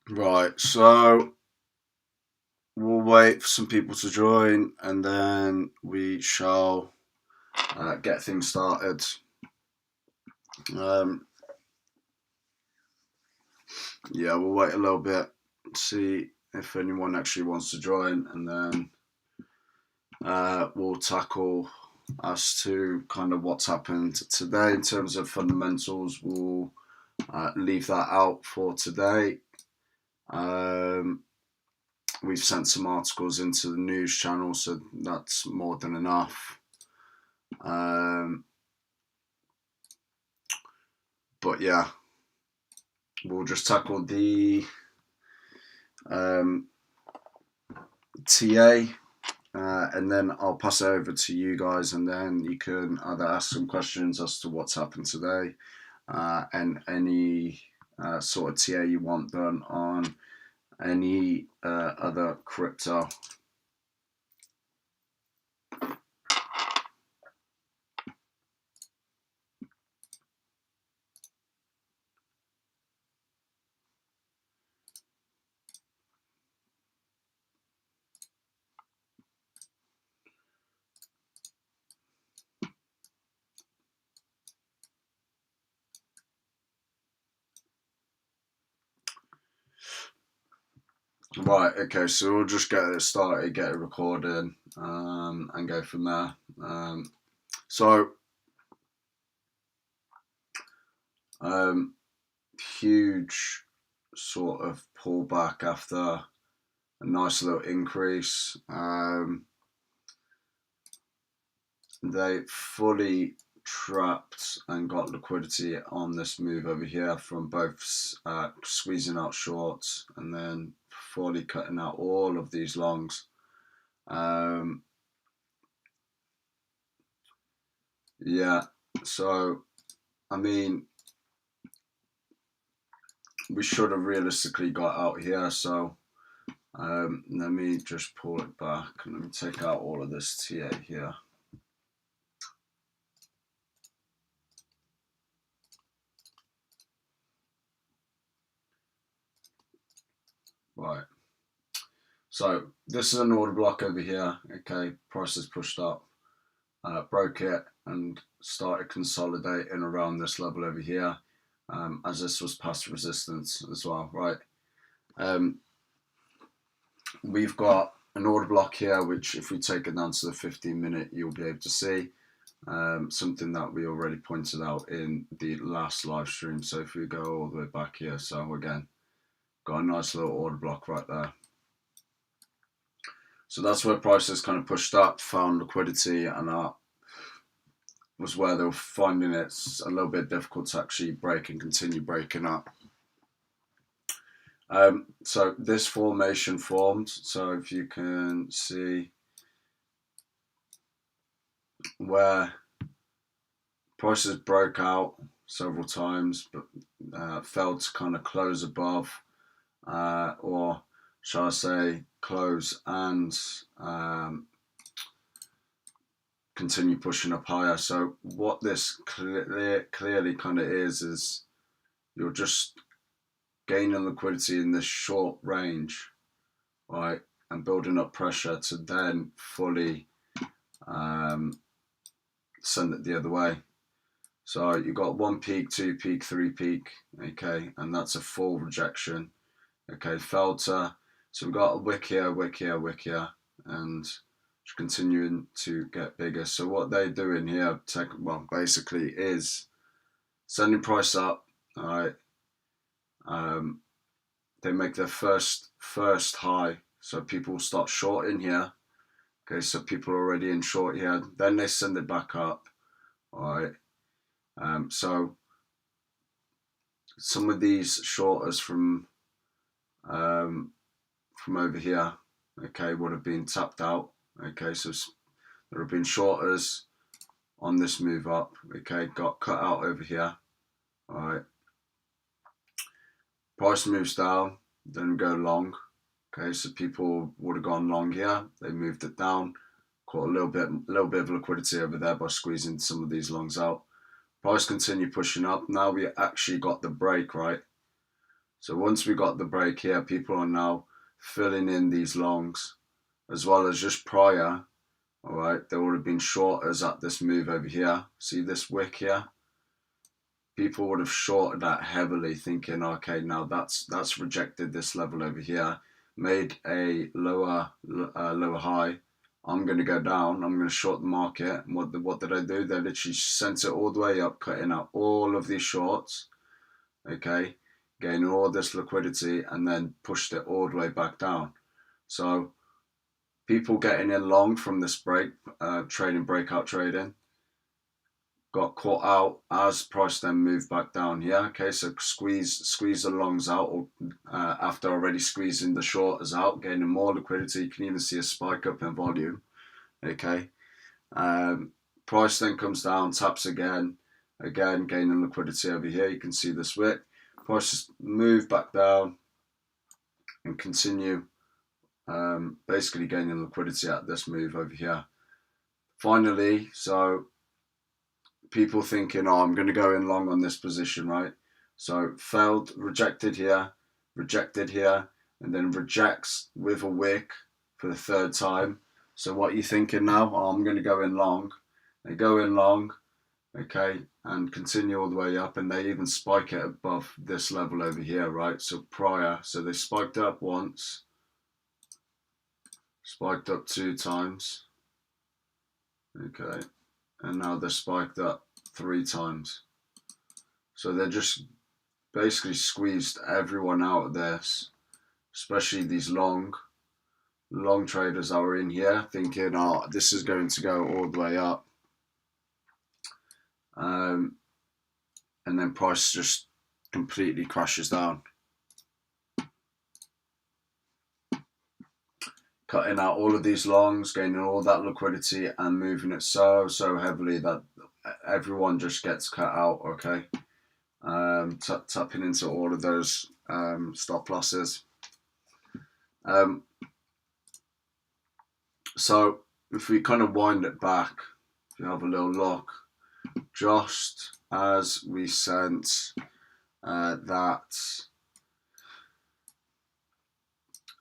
Right, so we'll wait for some people to join and then we shall get things started. Yeah, we'll wait a little bit, see if anyone actually wants to join, and then we'll tackle as to kind of what's happened today in terms of fundamentals. We'll leave that out for today. We've sent some articles into the news channel, so that's more than enough. But yeah, we'll just tackle the TA, and then I'll pass it over to you guys, and then you can either ask some questions as to what's happened today, and any sort of TA you want done on any other crypto. Right, okay, so we'll just get it started, get it recorded, and go from there. So, huge sort of pullback after a nice little increase. They fully trapped and got liquidity on this move over here from both squeezing out shorts and then fully cutting out all of these longs. Yeah, so I mean, we should have realistically got out here, so let me just pull it back and let me take out all of this TA here. Right, so this is an order block over here. Okay, price is pushed up, broke it and started consolidating around this level over here, as this was past resistance as well, right? We've got an order block here, which if we take it down to the 15-minute, you'll be able to see something that we already pointed out in the last live stream. So if we go all the way back here, so again, got a nice little order block right there. So that's where prices kind of pushed up, found liquidity, and that was where they were finding it a little bit difficult to actually break and continue breaking up. So this formation formed. So if you can see where prices broke out several times, but failed to kind of close above, or shall I say, close and continue pushing up higher. So what this clearly kind of is you're just gaining liquidity in this short range, right, and building up pressure to then fully send it the other way. So you got 1 peak, 2 peak, 3 peak, okay, and that's a full rejection. Okay, filter. So we've got a wick here, and continuing to get bigger. So what they do in here, basically is sending price up. All right. They make their first high, so people start shorting here. Okay, so people are already in short here. Then they send it back up. All right. So some of these shorters from over here, okay, would have been tapped out. Okay, so there have been shorters on this move up. Okay, got cut out over here. All right. Price moves down, then go long. Okay, so people would have gone long here. They moved it down, caught a little bit of liquidity over there by squeezing some of these longs out. Price continue pushing up. Now we actually got the break, right? So once we got the break here, people are now filling in these longs, as well as just prior. All right, there would have been shorters at this move over here. See this wick here? People would have shorted that heavily, thinking, okay, now that's rejected this level over here, made a lower high. I'm going to go down. I'm going to short the market. And what did I do? They literally sent it all the way up, cutting out all of these shorts. Okay, gaining all this liquidity, and then pushed it all the way back down. So people getting in long from this break, trading breakout trading, got caught out as price then moved back down here. Okay, so squeeze the longs out, or after already squeezing the shorters out, gaining more liquidity. You can even see a spike up in volume. Okay, price then comes down, taps again, gaining liquidity over here. You can see this wick. Prices move back down and continue basically gaining liquidity at this move over here. Finally, so people thinking, oh, I'm going to go in long on this position, right? So failed, rejected here, and then rejects with a wick for the third time. So what are you thinking now? Oh, I'm going to go in long. They go in long, okay, and continue all the way up, and they even spike it above this level over here, right? So prior, so they spiked up once, spiked up 2 times, okay, and now they're spiked up 3 times. So they're just basically squeezed everyone out of this, especially these long traders that were in here thinking, oh, this is going to go all the way up. And then price just completely crashes down, cutting out all of these longs, gaining all that liquidity, and moving it so heavily that everyone just gets cut out. Okay, tapping into all of those stop losses. So if we kind of wind it back, if you have a little look, just as we sent that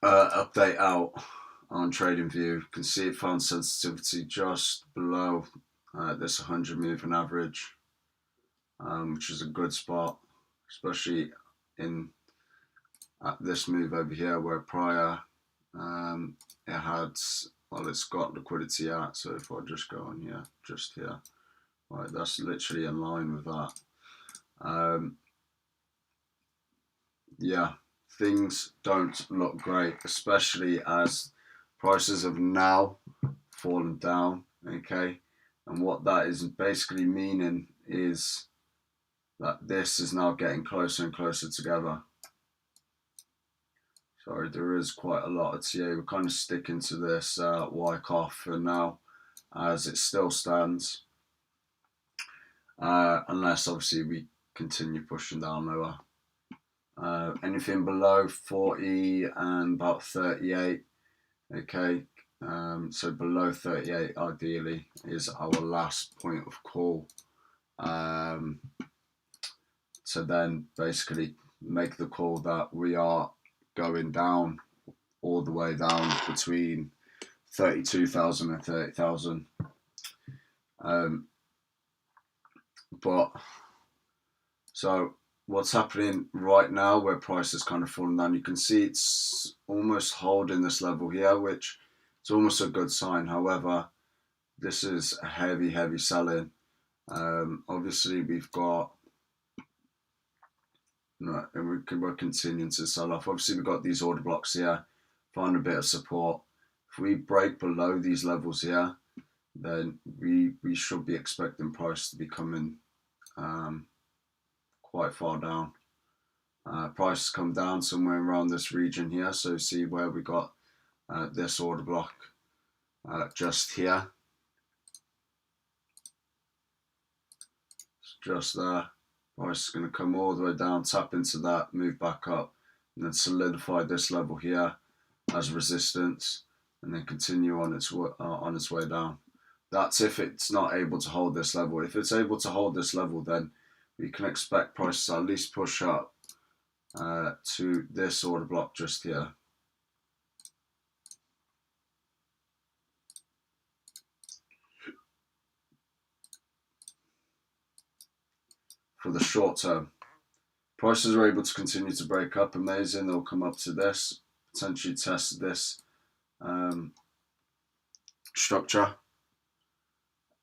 update out on TradingView, you can see it found sensitivity just below this 100 moving average, which is a good spot, especially in at this move over here, where prior it had, well, it's got liquidity at. So if I just go on here, just here, right, that's literally in line with that. Yeah, things don't look great, especially as prices have now fallen down. Okay, and what that is basically meaning is that this is now getting closer and closer together. Sorry, there is quite a lot of TA. We're kind of sticking to this Wyckoff for now, as it still stands, unless obviously we continue pushing down lower. Anything below 40 and about 38, okay, so below 38 ideally is our last point of call, to then basically make the call that we are going down, all the way down between 32,000 and 30,000. But so what's happening right now, where price is kind of falling down, you can see it's almost holding this level here, which is almost a good sign. However, this is a heavy selling. Obviously we've got, no, and we're continuing to sell off. Obviously we've got these order blocks here, find a bit of support. If we break below these levels here, then we should be expecting price to be coming quite far down. Price has come down somewhere around this region here, so see where we got this order block just here, it's just there. Price is going to come all the way down, tap into that, move back up, and then solidify this level here as resistance, and then continue on its way down. That's if it's not able to hold this level. If it's able to hold this level, then we can expect prices to at least push up to this order block just here. For the short term, prices are able to continue to break up, amazing. They'll come up to this, potentially test this structure,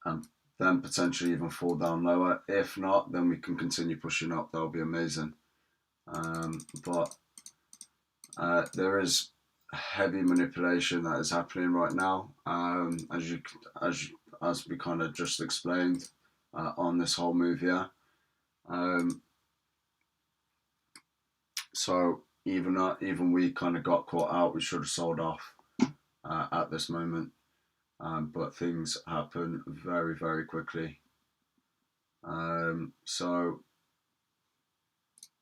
and then potentially even fall down lower. If not, then we can continue pushing up. That'll be amazing. But there is heavy manipulation that is happening right now, as we kind of just explained on this whole move here. So even we kind of got caught out. We should have sold off at this moment, but things happen very, very quickly. So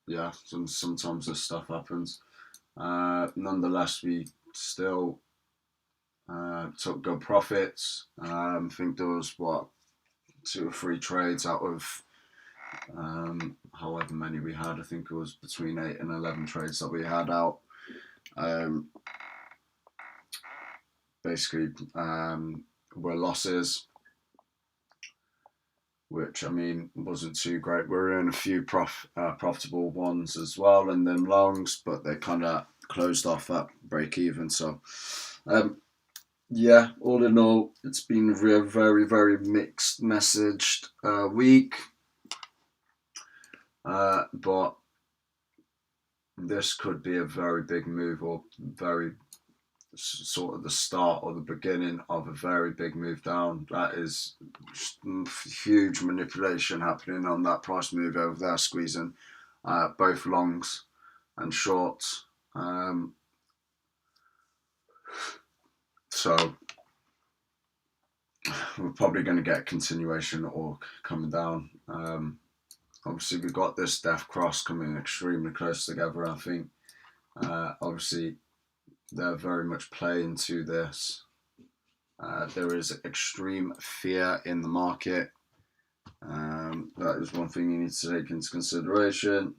yeah, sometimes this stuff happens. Nonetheless, we still took good profits. I think there was 2 or 3 trades out of however many we had. I think it was between 8 and 11 trades that we had out. Basically were losses, which I mean wasn't too great. We were in a few profitable ones as well, and then longs, but they kind of closed off at break even. So yeah, all in all, it's been a very, very mixed messaged week. But this could be a very big move, or very sort of the start or the beginning of a very big move down. That is huge manipulation happening on that price move over there, squeezing both longs and shorts. So we're probably going to get a continuation or coming down. Obviously, we've got this death cross coming extremely close together. I think obviously they're very much playing to this. There is extreme fear in the market. That is one thing you need to take into consideration.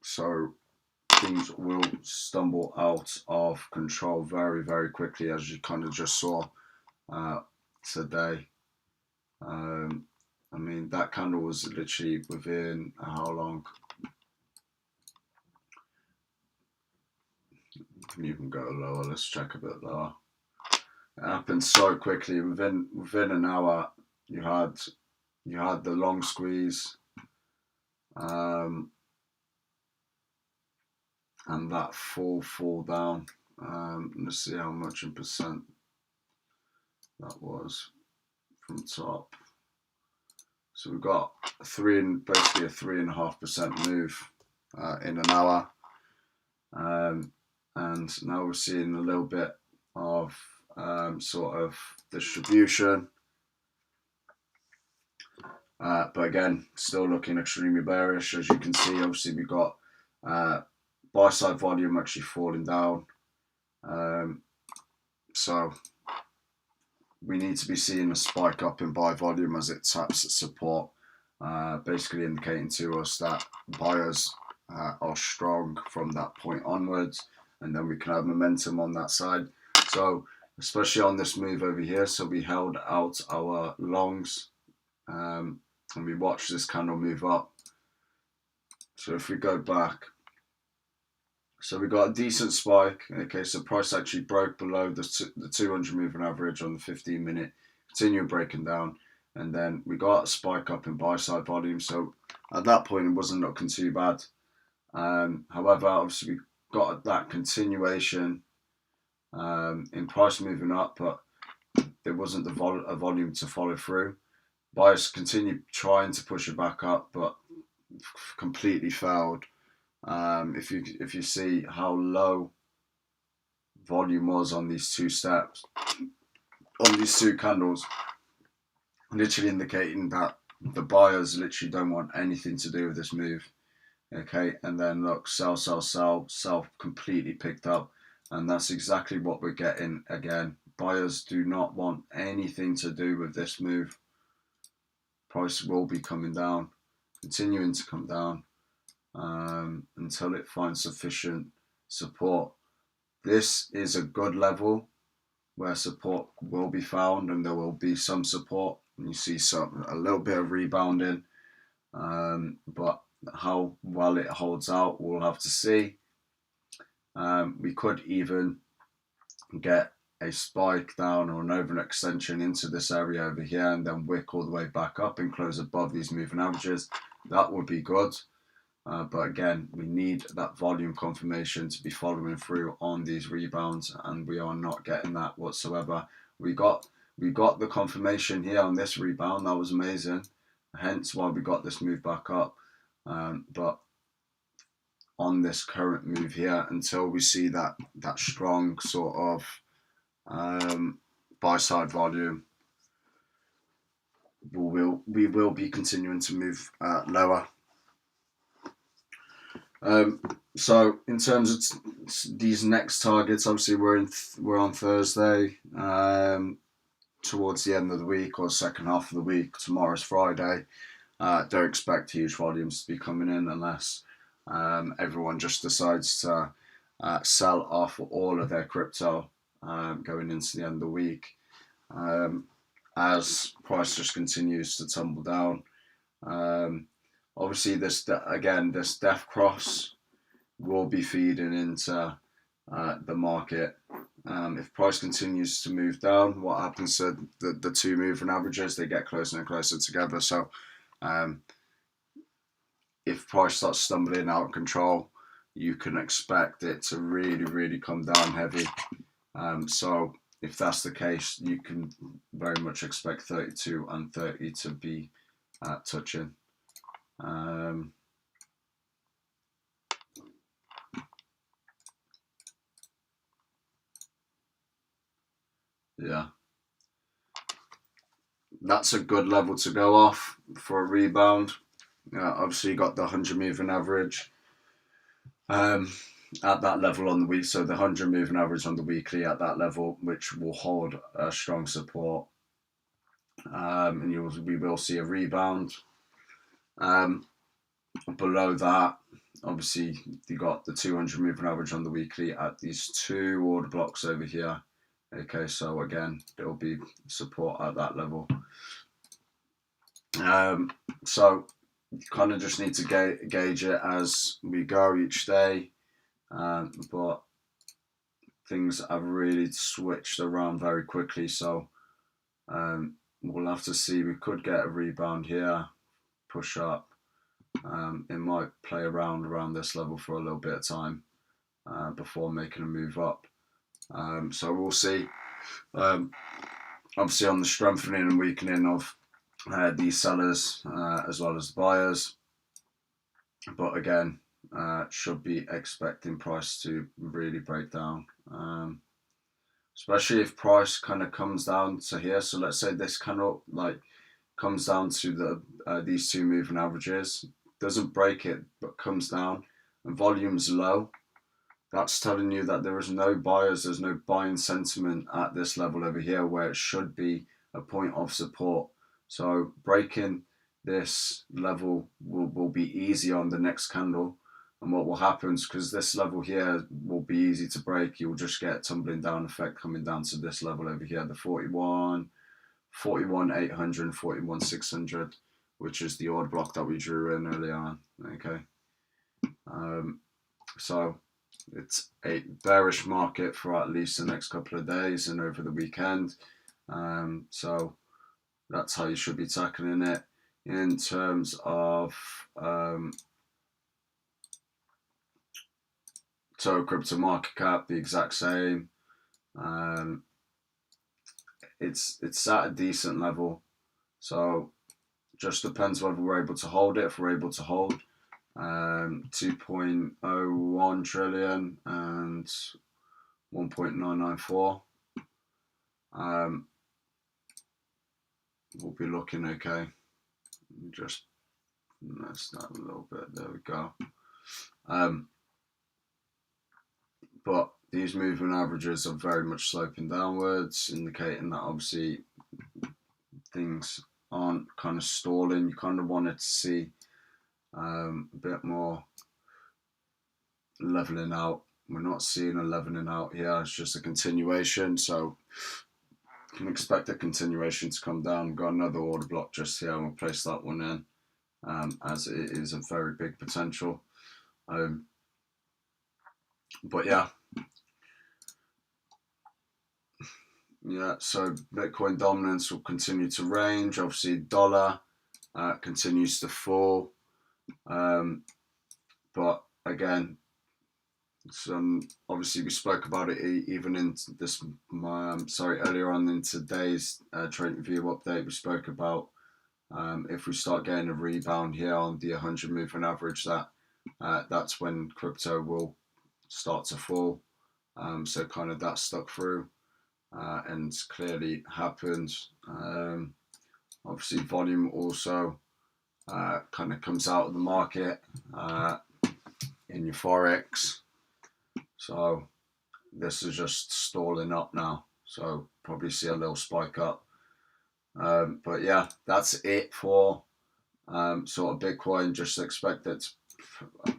So things will stumble out of control very, very quickly, as you kind of just saw today. I mean, that candle was literally within how long? You can even go lower. Let's check a bit lower. It happened so quickly. Within an hour, you had the long squeeze, and that fall down. Let's see how much in percent that was from top. So we've got basically a 3.5% move in an hour, and now we're seeing a little bit of sort of distribution, but again, still looking extremely bearish. As you can see, obviously we've got buy side volume actually falling down, so we need to be seeing a spike up in buy volume as it taps at support, basically indicating to us that buyers are strong from that point onwards, and then we can have momentum on that side. So especially on this move over here, so we held out our longs, and we watched this candle move up. So if we go back, so we got a decent spike. Okay, so price actually broke below the 200 moving average on the 15-minute, continue breaking down, and then we got a spike up in buy side volume. So at that point, it wasn't looking too bad. However, obviously we got that continuation in price moving up, but there wasn't a volume to follow through. Buyers continued trying to push it back up, but completely failed. If you see how low volume was on these 2 steps, on these 2 candles, literally indicating that the buyers literally don't want anything to do with this move. Okay, and then look, sell, completely picked up, and that's exactly what we're getting again. Buyers do not want anything to do with this move. Price will be coming down. continuing to come down until it finds sufficient support. This is a good level where support will be found, and there will be some support. You see a little bit of rebounding, but how well it holds out, we'll have to see. We could even get a spike down or an overextension into this area over here and then wick all the way back up and close above these moving averages. That would be good. But again, we need that volume confirmation to be following through on these rebounds, and we are not getting that whatsoever. We got the confirmation here on this rebound. That was amazing. Hence why we got this move back up. But on this current move here, until we see that strong sort of buy side volume, we will be continuing to move lower. So in terms of these next targets, obviously we're on Thursday, towards the end of the week or second half of the week. Tomorrow's Friday. Don't expect huge volumes to be coming in unless everyone just decides to sell off all of their crypto going into the end of the week, as price just continues to tumble down. Obviously, this death cross will be feeding into the market. If price continues to move down, what happens to the two moving averages? They get closer and closer together. So if price starts stumbling out of control, you can expect it to really, really come down heavy. So if that's the case, you can very much expect 32 and 30 to be touching. Yeah, that's a good level to go off for a rebound. Obviously, you got the 100 moving average at that level on the week. So the 100 moving average on the weekly at that level, which will hold a strong support. And we will see a rebound. Below that, obviously, you got the 200 moving average on the weekly at these two order blocks over here. Okay, so again, there will be support at that level. So you kind of just need to gauge it as we go each day. But things have really switched around very quickly, so we'll have to see. We could get a rebound here, push up. It might play around this level for a little bit of time before making a move up. So we'll see. Obviously, on the strengthening and weakening of these sellers as well as the buyers, but again, should be expecting price to really break down, especially if price kind of comes down to here. So let's say this kind of comes down to these two moving averages, doesn't break it but comes down, and volume's low. That's telling you that there is no buyers, there's no buying sentiment at this level over here where it should be a point of support. So breaking this level will be easy on the next candle. And what will happen is, because this level here will be easy to break, you'll just get tumbling down effect coming down to this level over here, the 41,800, 41,600, which is the order block that we drew in earlier on. Okay. So it's a bearish market for at least the next couple of days and over the weekend. So that's how you should be tackling it. In terms of total crypto market cap, the exact same. It's at a decent level, so just depends whether we're able to hold it. If we're able to hold 2.01 trillion and 1.994, we'll be looking okay. Just mess that a little bit. There we go. But these moving averages are very much sloping downwards, indicating that obviously things aren't kind of stalling. You kind of wanted to see a bit more leveling out. We're not seeing a leveling out here. It's just a continuation. So can expect a continuation to come down. We've got another order block just here, and we'll place that one in, as it is a very big potential. But yeah, so Bitcoin dominance will continue to range. Obviously, dollar continues to fall, but again, obviously we spoke about it even in this earlier on in today's TradingView update. We spoke about if we start getting a rebound here on the 100 moving average, that's when crypto will start to fall. So kind of that stuck through and clearly happened. Obviously volume also kind of comes out of the market in your Forex. So this is just stalling up now. So probably see a little spike up. But yeah, that's it for sort of Bitcoin. Just expect it to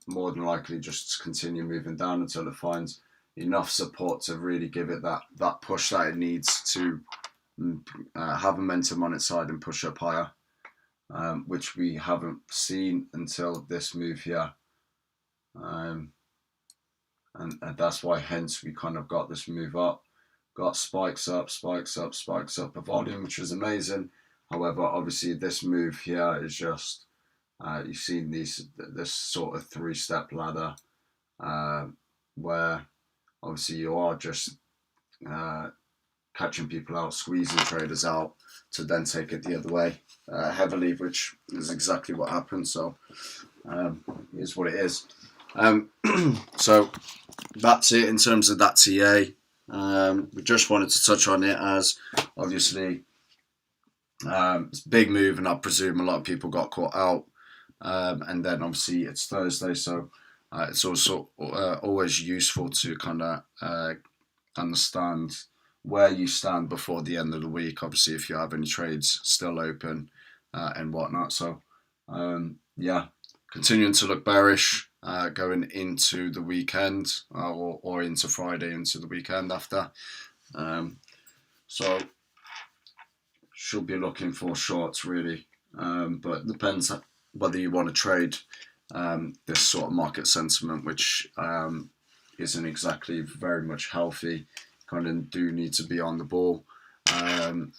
more than likely just continue moving down until it finds enough support to really give it that push that it needs to have momentum on its side and push up higher, which we haven't seen until this move here. And that's why hence we kind of got this move up, got spikes up a volume, which was amazing. However, obviously this move here is just you've seen this sort of 3-step ladder where obviously you are just catching people out, squeezing traders out to then take it the other way heavily, which is exactly what happened. So it is what it is. So that's it in terms of that TA. We just wanted to touch on it as obviously it's a big move, and I presume a lot of people got caught out. And then obviously it's Thursday, so it's also always useful to kind of understand where you stand before the end of the week. Obviously, if you have any trades still open and whatnot. So yeah, continuing to look bearish going into the weekend or into Friday, into the weekend after. So should be looking for shorts really, but it depends whether you want to trade this sort of market sentiment, which isn't exactly very much healthy. Kind of do need to be on the ball and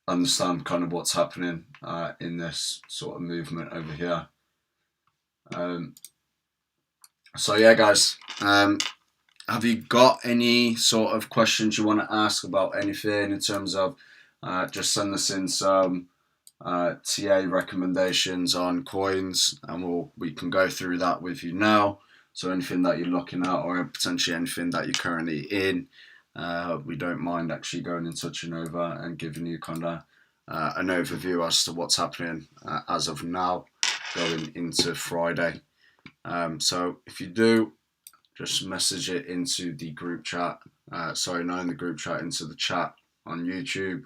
understand kind of what's happening in this sort of movement over here. So yeah, guys, have you got any sort of questions you want to ask about anything in terms of just send us in some TA recommendations on coins, and we can go through that with you now. So anything that you're looking at, or potentially anything that you're currently in, we don't mind actually going and touching over and giving you kind of an overview as to what's happening as of now going into Friday. So if you do, just message it into the group chat. Not in the group chat, into the chat on YouTube.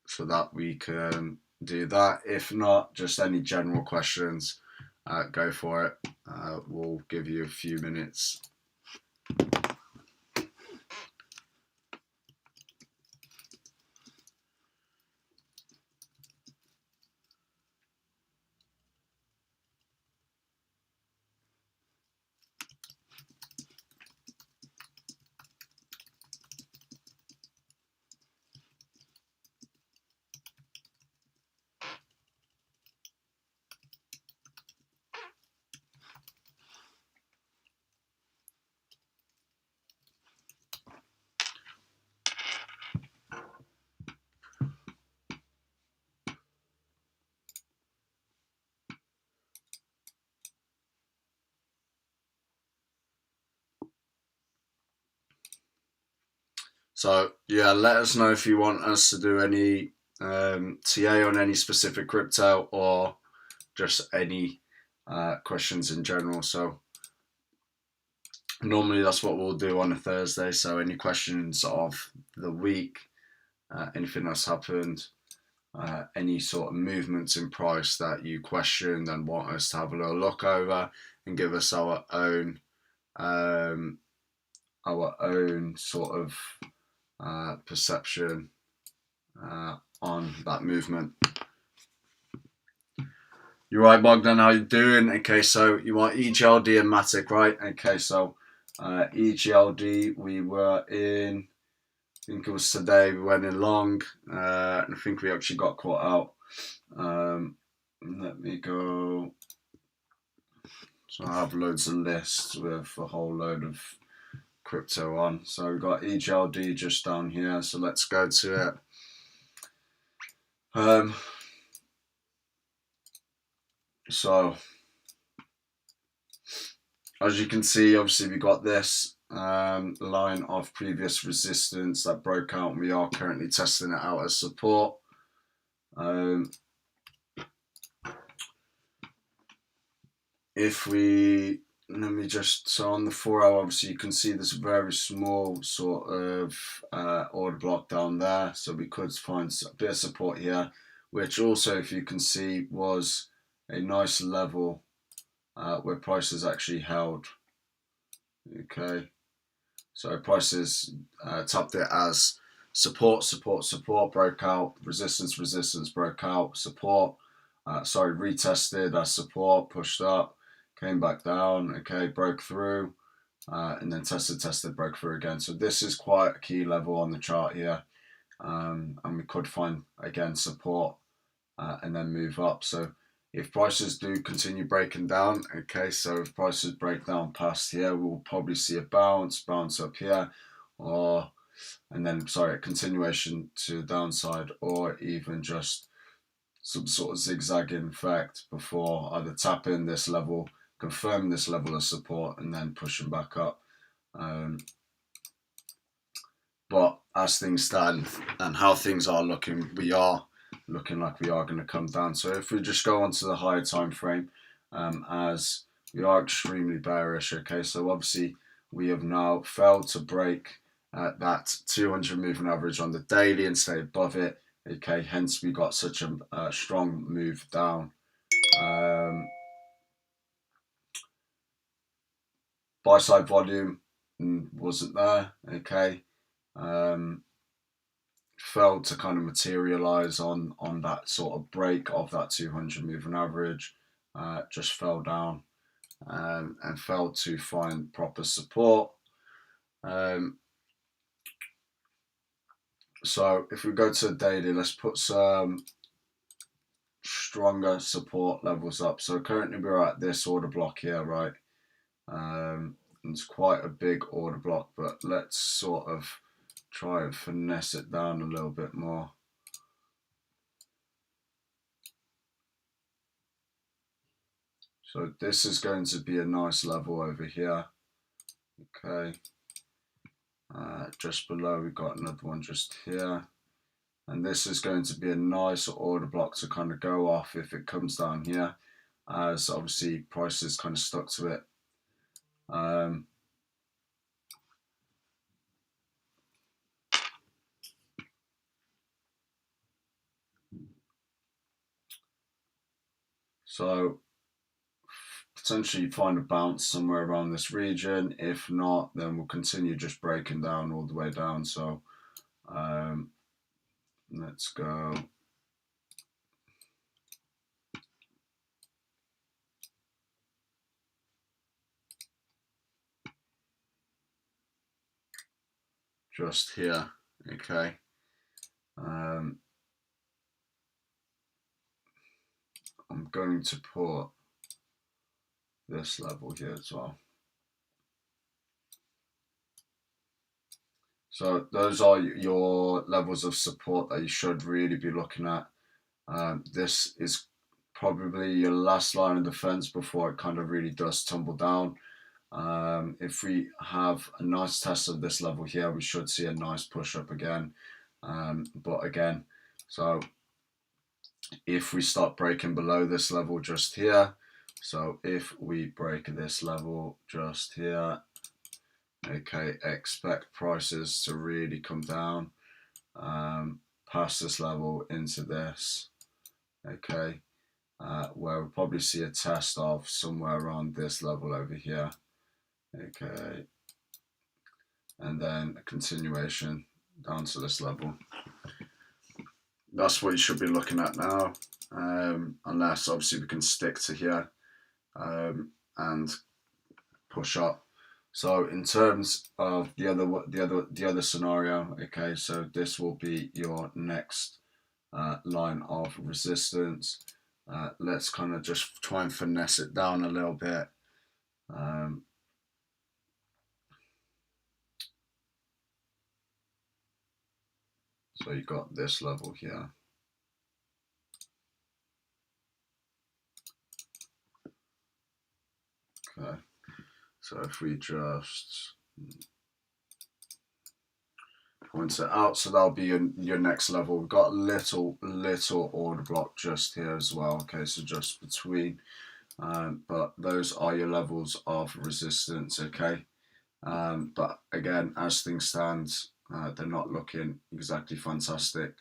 So that we can do that. If not, just any general questions, go for it. We'll give you a few minutes. So yeah, let us know if you want us to do any TA on any specific crypto or just any questions in general. So normally that's what we'll do on a Thursday. So any questions of the week, anything that's happened, any sort of movements in price that you question and want us to have a little look over and give us our own sort of perception on that movement. You're right, Bogdan, how you doing? Okay, so you want EGLD and Matic, right? Okay, so EGLD, we were in, I think it was today, we went in long, and I think we actually got caught out. Let me go. So I have loads of lists with a whole load of crypto on. So we've got EGLD just down here, so let's go to it. So as you can see, obviously we got this line of previous resistance that broke out, and we are currently testing it out as support. If we, let me just, so on the 4 hour, obviously you can see this very small sort of order block down there, so we could find a bit of support here, which also, if you can see, was a nice level where prices actually held. Okay, so prices tapped it as support, support, support, broke out, resistance, resistance, broke out, support, retested as support, pushed up, came back down, okay, broke through, and then tested, broke through again. So this is quite a key level on the chart here, and we could find, again, support and then move up. So if prices do continue breaking down, okay, so if prices break down past here, we'll probably see a bounce up here, and then, a continuation to the downside, or even just some sort of zigzagging effect before either tapping this level, confirming this level of support, and then pushing back up. But as things stand and how things are looking, we are looking like we are going to come down. So if we just go onto the higher time frame, as we are extremely bearish, okay, so obviously we have now failed to break that 200 moving average on the daily and stay above it, okay, hence we got such a strong move down. Buy side volume wasn't there, okay, failed to kind of materialize on that sort of break of that 200 moving average, just fell down and failed to find proper support. So if we go to daily, let's put some stronger support levels up. So currently we're at this order block here, right? It's quite a big order block, but let's sort of try and finesse it down a little bit more. So this is going to be a nice level over here. Okay. Just below, we've got another one just here. And this is going to be a nice order block to kind of go off if it comes down here, as obviously prices kind of stuck to it. So potentially find a bounce somewhere around this region. If not, then we'll continue just breaking down all the way down. So let's go. Just here, okay. I'm going to put this level here as well. So those are your levels of support that you should really be looking at. This is probably your last line of defense before it kind of really does tumble down. If we have a nice test of this level here, we should see a nice push up again. But again, so if we start breaking below this level just here, so if we break this level just here, okay, expect prices to really come down. past this level into this, okay, where we'll probably see a test of somewhere around this level over here, okay, and then a continuation down to this level. That's what you should be looking at now, unless obviously we can stick to here and push up. So in terms of the other scenario, okay, so this will be your next line of resistance. Let's kind of just try and finesse it down a little bit. So you got this level here. Okay, so if we just point it out, so that'll be your next level. We've got little order block just here as well. Okay, so just between, but those are your levels of resistance. Okay, but again, as things stand, they're not looking exactly fantastic.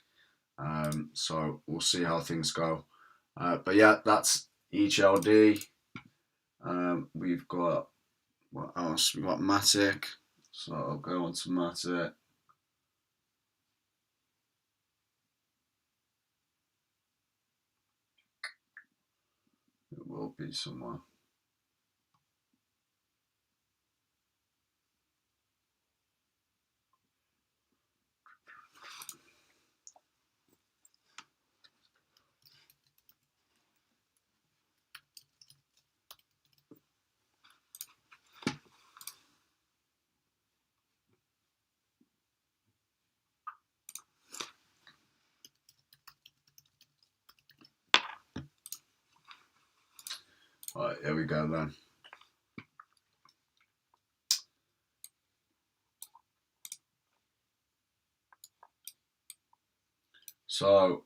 So we'll see how things go. But yeah, that's each LD. We've got, what else? We've got Matic. So I'll go on to Matic. It will be somewhere. All right, here we go then. So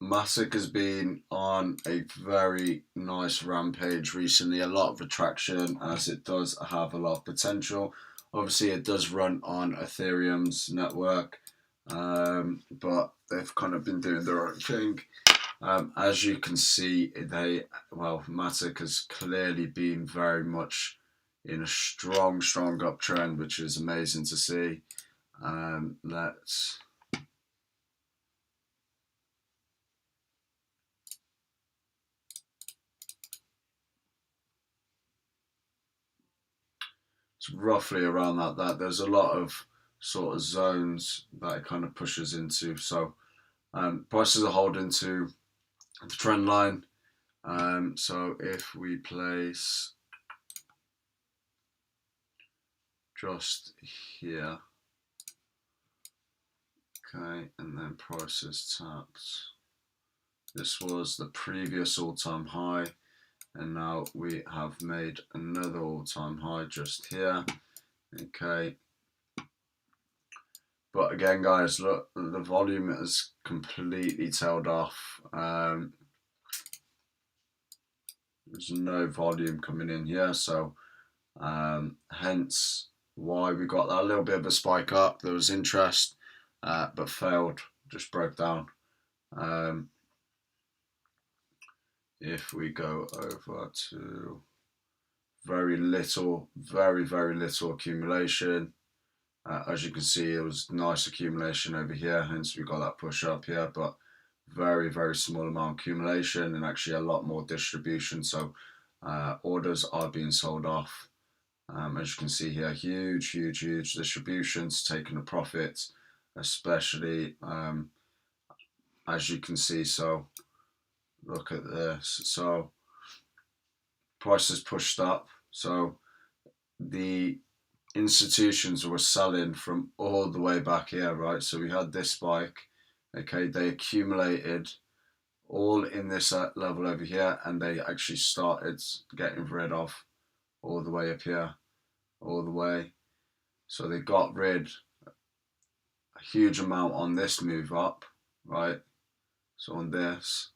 Matic has been on a very nice rampage recently, a lot of retraction as it does have a lot of potential. Obviously it does run on Ethereum's network, but they've kind of been doing their own thing. As you can see, Matic has clearly been very much in a strong uptrend, which is amazing to see. It's roughly around that. There's a lot of sort of zones that it kind of pushes into. So prices are holding to the trend line. So if we place just here, okay, and then prices tapped. This was the previous all-time high, and now we have made another all-time high just here, okay. But again, guys, look, the volume has completely tailed off. There's no volume coming in here, so hence why we got that little bit of a spike up. There was interest, but failed, just broke down. If we go over to very little accumulation, as you can see, it was nice accumulation over here, hence we got that push up here, but very small amount of accumulation and actually a lot more distribution. So orders are being sold off. As you can see here, huge distributions taking a profit, especially as you can see. So look at this. So prices pushed up. So the institutions were selling from all the way back here, right? So we had this spike. Okay, they accumulated all in this level over here, and they actually started getting rid of all the way up here, all the way. So they got rid a huge amount on this move up, right? So on this,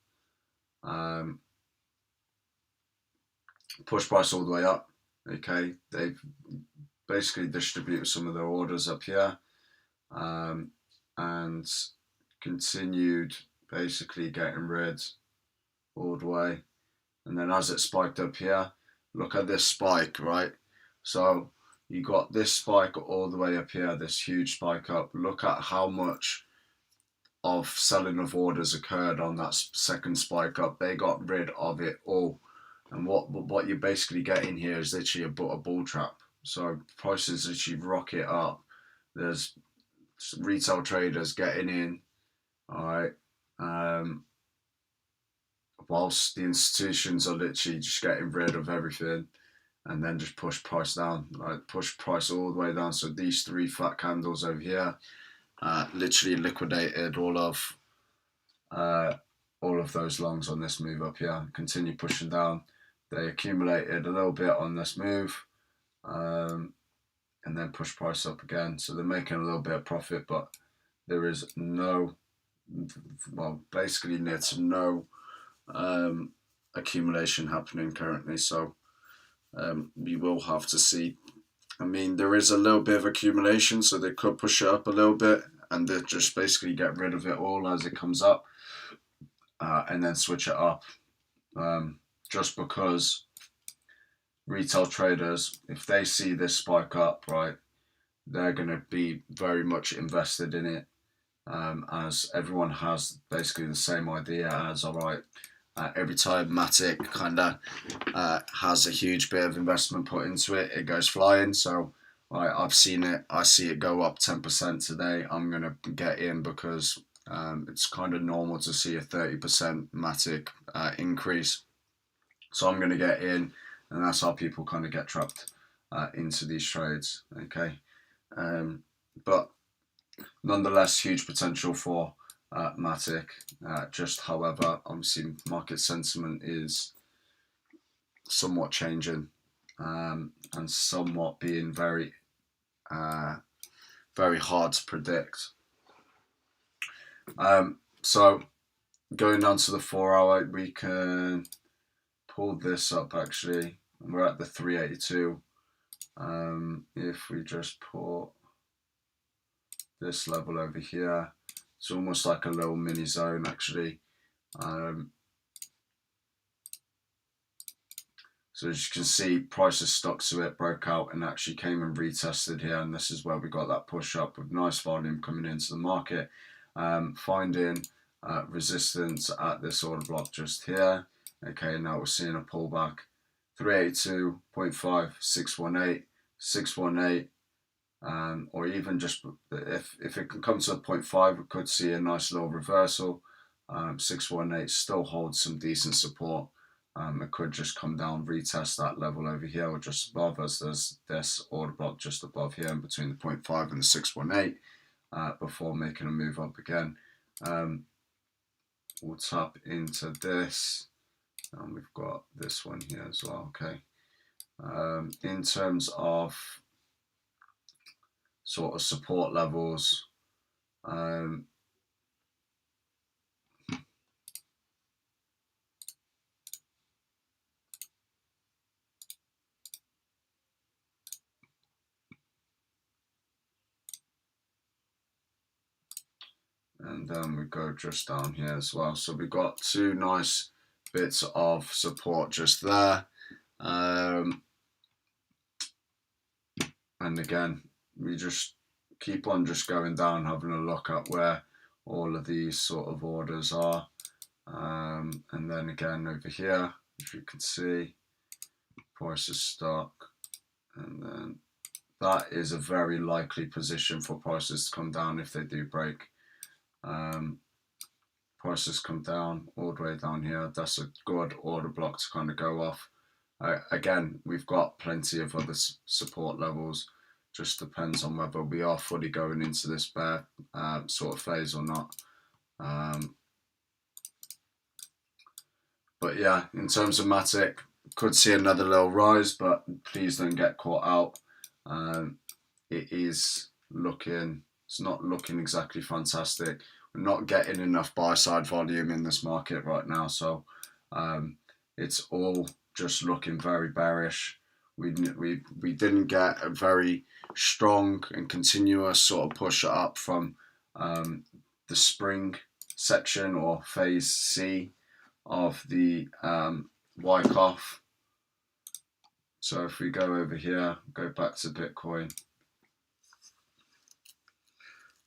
push price all the way up. Okay, they've basically distributed some of their orders up here, and and continued basically getting rid all the way. And then as it spiked up here, look at this spike, right? So you got this spike all the way up here, this huge spike up. Look at how much of selling of orders occurred on that second spike up. They got rid of it all. And what you're basically getting here is literally a bull trap. So prices literally rocket up. There's retail traders getting in, all right, whilst the institutions are literally just getting rid of everything and then just push price down, like push price all the way down. So these three fat candles over here literally liquidated all of those longs on this move up here. Continue pushing down. They accumulated a little bit on this move, and then push price up again. So they're making a little bit of profit, but there is no, well, basically near to no accumulation happening currently. So we will have to see. I mean, there is a little bit of accumulation, so they could push it up a little bit and they just basically get rid of it all as it comes up, and then switch it up, just because retail traders, if they see this spike up, right, they're going to be very much invested in it, as everyone has basically the same idea as, all right, every time Matic kind of has a huge bit of investment put into it, it goes flying. So I've seen it. I see it go up 10% today. I'm going to get in because it's kind of normal to see a 30% Matic increase. So I'm going to get in, and that's how people kind of get trapped into these trades. Okay, but nonetheless, huge potential for Matic. Just however, obviously market sentiment is somewhat changing, and somewhat being very very hard to predict. So going down to the 4 hour, we can pull this up actually. We're at the 382. If we just put this level over here, it's almost like a little mini zone actually. So as you can see, prices stuck to it, broke out and actually came and retested here, and this is where we got that push up with nice volume coming into the market, finding resistance at this order block just here. Okay, now we're seeing a pullback, 382.5, 618, 618, or even just if it can come to a 0.5, we could see a nice little reversal. 618 still holds some decent support. It could just come down, retest that level over here or just above, as there's this order block just above here in between the 0.5 and the 618, before making a move up again. We'll tap into this, and we've got this one here as well. Okay, in terms of sort of support levels, and then we go just down here as well. So we've got two nice bits of support just there, and again we just keep on just going down, having a look at where all of these sort of orders are, and then again over here, if you can see, price is stuck, and then that is a very likely position for prices to come down if they do break. Prices come down all the way down here. That's a good order block to kind of go off. Again, we've got plenty of other support levels. Just depends on whether we are fully going into this bear sort of phase or not. But yeah, in terms of Matic, could see another little rise, but please don't get caught out. It's not looking exactly fantastic. We're not getting enough buy side volume in this market right now, so it's all just looking very bearish. We didn't get a very strong and continuous sort of push up from the spring section or phase C of the Wyckoff. So if we go over here, go back to Bitcoin.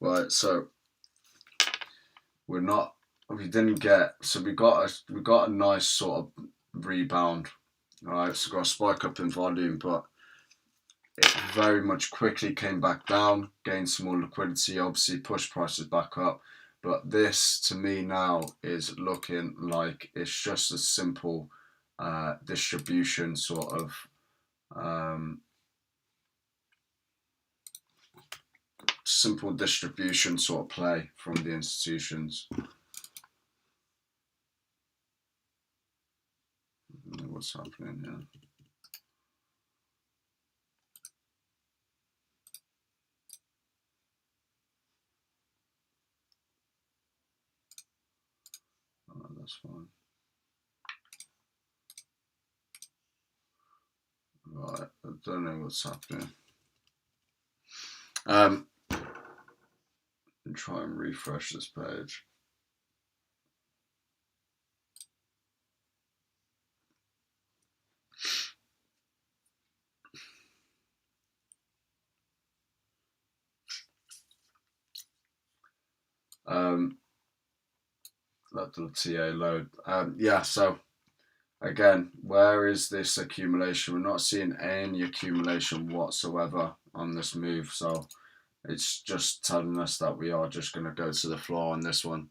Right, so we didn't get, so we got a nice sort of rebound. Alright, so got a spike up in volume, but it very much quickly came back down, gained some more liquidity, obviously pushed prices back up. But this, to me now, is looking like it's just a simple distribution sort of play from the institutions. What's happening here? Oh, that's fine. Right, I don't know what's happening. Try and refresh this page. Let the TA load. Yeah, so again, where is this accumulation? We're not seeing any accumulation whatsoever on this move, so it's just telling us that we are just going to go to the floor on this one.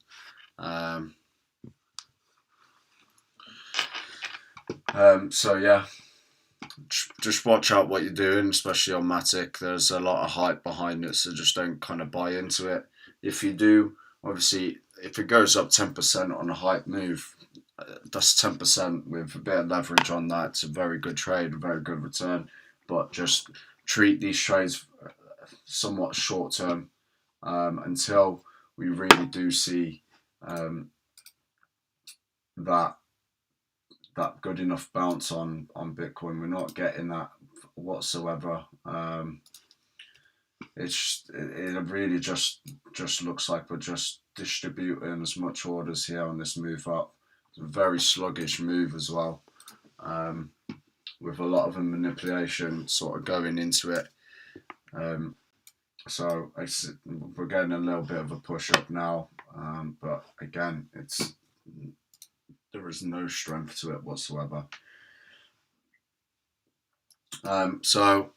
So yeah, just watch out what you're doing, especially on Matic. There's a lot of hype behind it, so just don't kind of buy into it. If you do, obviously, if it goes up 10% on a hype move, that's 10% with a bit of leverage on that. It's a very good trade, a very good return, but just treat these trades somewhat short term until we really do see that good enough bounce on Bitcoin. We're not getting that whatsoever. It really just looks like we're just distributing as much orders here on this move up. It's a very sluggish move as well, with a lot of manipulation sort of going into it. So we're getting a little bit of a push up now, but again, there is no strength to it whatsoever. So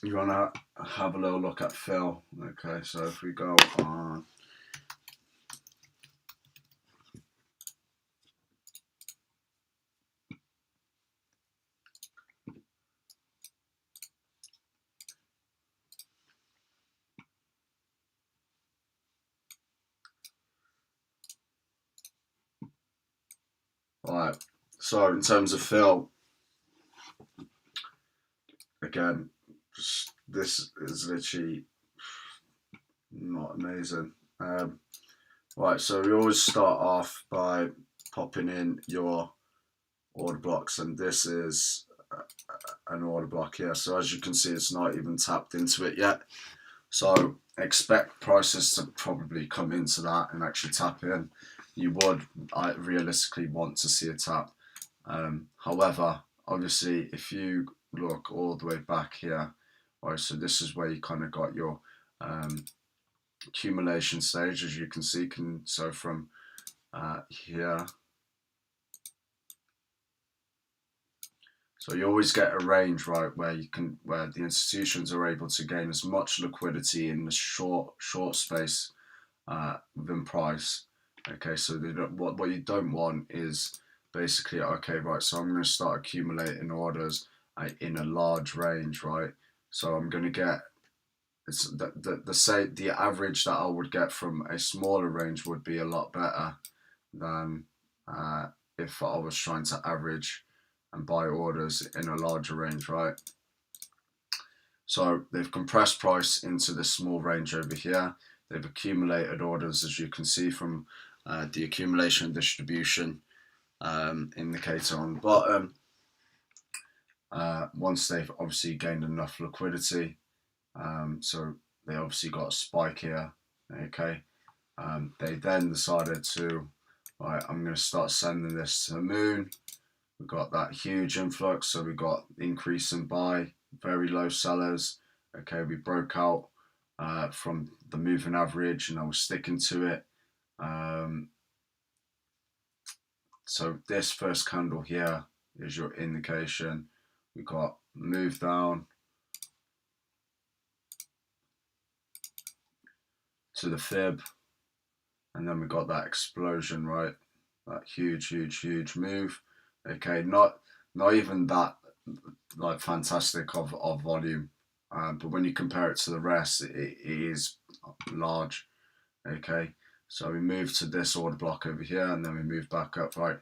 you want to have a little look at Phil. Okay, so if we go on. Alright, so in terms of Phil, again, this is literally not amazing. Right, so we always start off by popping in your order blocks, and this is an order block here. So as you can see, it's not even tapped into it yet. So expect prices to probably come into that and actually tap in. You would realistically want to see a tap. However, obviously, if you look all the way back here, right, so this is where you kind of got your accumulation stage, as you can see. So from here, so you always get a range, right, where the institutions are able to gain as much liquidity in the short space within price. Okay, so what you don't want is basically, okay, right, so I'm going to start accumulating orders in a large range, right? So I'm going to get the average that I would get from a smaller range would be a lot better than if I was trying to average and buy orders in a larger range, right? So they've compressed price into this small range over here. They've accumulated orders, as you can see from the accumulation and distribution indicator on the bottom. Once they've obviously gained enough liquidity, so they obviously got a spike here, Okay, they then decided to, right, I'm going to start sending this to the moon. We got that huge influx, so we got increase in buy, very low sellers. Okay, we broke out from the moving average, and I was sticking to it. So this first candle here is your indication. We got move down to the fib, and then we got that explosion, right? That huge move. Okay, not even that like fantastic of volume, but when you compare it to the rest, it is large. Okay, so we move to this order block over here, and then we move back up, right?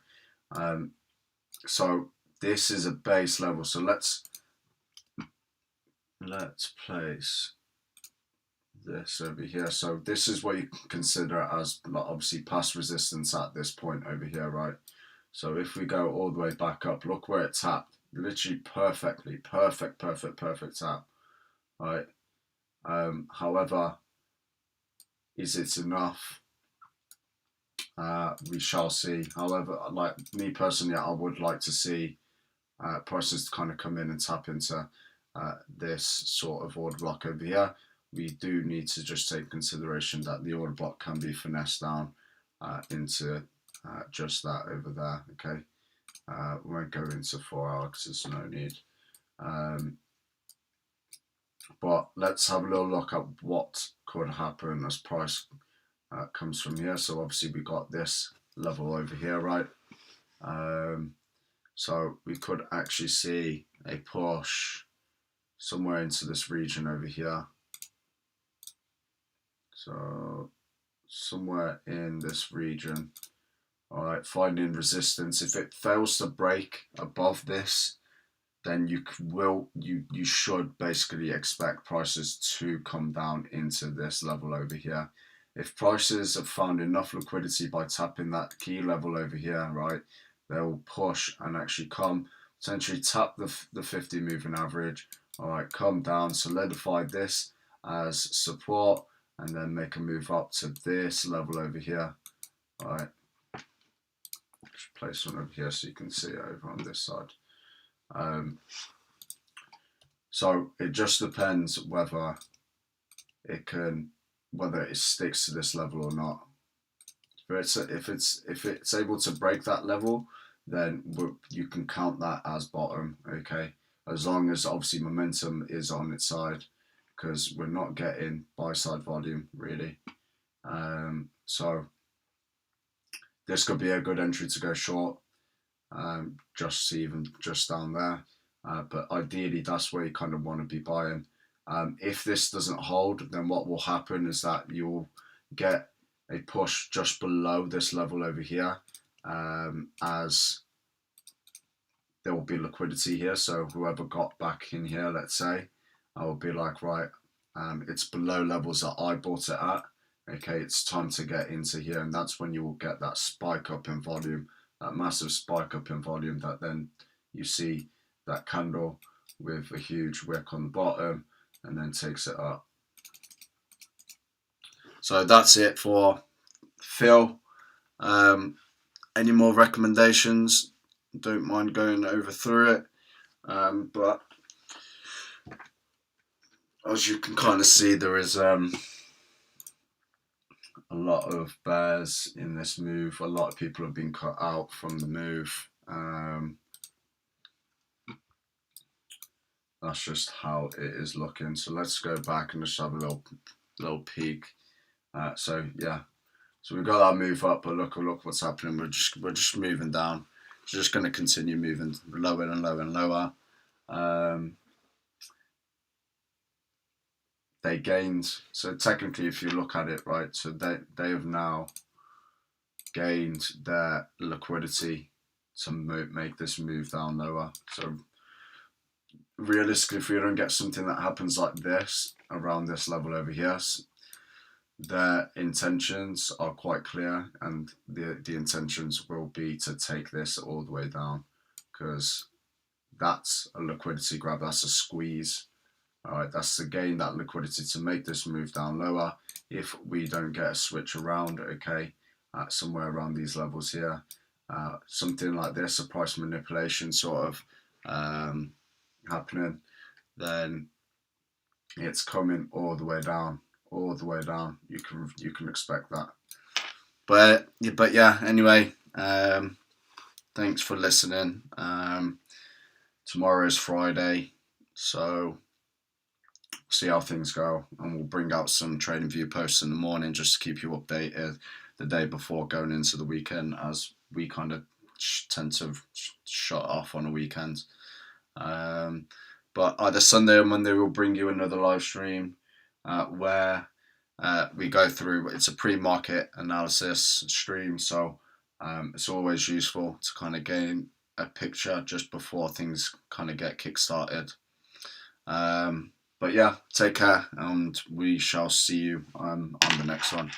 So this is a base level. So let's place this over here. So this is what you consider as obviously past resistance at this point over here, right? So if we go all the way back up, look where it tapped, literally perfectly, perfect tap, right? However, is it enough? We shall see. However, like me personally, I would like to see prices kind of come in and tap into this sort of order block over here. We do need to just take consideration that the order block can be finessed down into just that over there. Okay, we won't go into 4 hours because there's no need. But let's have a little look at what could happen as price comes from here. So obviously we got this level over here, right? So we could actually see a push somewhere into this region over here. So somewhere in this region. All right, finding resistance. If it fails to break above this, then you should basically expect prices to come down into this level over here. If prices have found enough liquidity by tapping that key level over here, right, they will push and actually come, potentially tap the 50 moving average, all right, come down, solidify this as support, and then make a move up to this level over here, all right. Just place one over here so you can see it over on this side. So it just depends whether it sticks to this level or not. If it's able to break that level, then you can count that as bottom. Okay, as long as obviously momentum is on its side, because we're not getting buy side volume really. So this could be a good entry to go short, just down there. But ideally, that's where you kind of want to be buying. If this doesn't hold, then what will happen is that you'll get a push just below this level over here, as there will be liquidity here. So whoever got back in here, let's say, I will be like, right, it's below levels that I bought it at. Okay, it's time to get into here, and that's when you will get that spike up in volume, that massive spike up in volume that then you see that candle with a huge wick on the bottom and then takes it up. So that's it for Phil. Any more recommendations? Don't mind going over through it, but as you can kind of see, there is a lot of bears in this move. A lot of people have been cut out from the move. That's just how it is looking. So let's go back and just have a little peek. So yeah, so we've got that move up, but look what's happening. We're just moving down. It's just going to continue moving lower and lower and lower. They gained. So technically, if you look at it, right, so they have now gained their liquidity to make this move down lower. So realistically, if we don't get something that happens like this around this level over here, their intentions are quite clear, and the intentions will be to take this all the way down, because that's a liquidity grab, that's a squeeze. All right, that's to gain that liquidity to make this move down lower if we don't get a switch around, okay, somewhere around these levels here. Something like this, a price manipulation sort of happening, then it's coming all the way down, all the way down. You can expect that. But yeah, anyway, thanks for listening. Tomorrow is Friday, so see how things go, and we'll bring out some TradingView posts in the morning just to keep you updated the day before going into the weekend, as we kind of tend to shut off on a weekend. But either Sunday or Monday we'll bring you another live stream where we go through. It's a pre-market analysis stream, so it's always useful to kind of gain a picture just before things kind of get kick-started. But yeah, take care, and we shall see you on the next one.